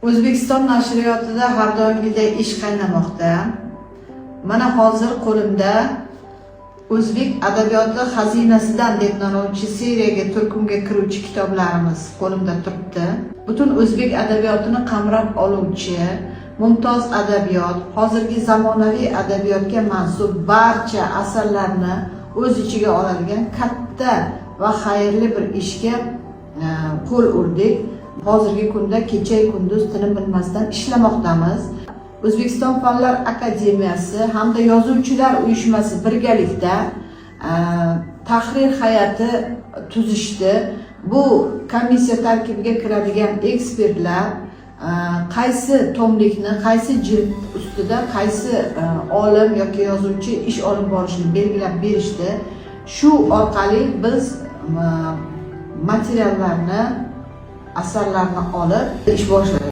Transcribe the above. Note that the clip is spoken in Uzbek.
O'zbekiston nashriyotida har doimgidek ish qaynamoqda. Mana hozir qo'limda O'zbek adabiyoti xazinasidan deb nomlanuvchi seriyaga turkumga kiruvchi kitoblarimiz qo'limda turibdi. Butun o'zbek adabiyotini qamrab oluvchi mumtoz adabiyot, hozirgi zamonaviy adabiyotga mansub barcha asarlarni o'z ichiga oladigan katta va xayrli bir ishga qo'l urdik. Hozirgi kunda kecha-yu kunduz tinim bilmasdan ishlamoqdamiz. O'zbekiston Fanlar akademiyasi hamda Yozuvchilar uyushmasi birgalikda tahrir hay'ati tuzishdi. Bu komissiya tarkibiga kiradigan ekspertlar qaysi tomlikni, qaysi jild ustida qaysi olim yoki yozuvchi ish olib borishini belgilab berishdi. Shu orqali biz materiallarni, asarlarni olib ish boshladik.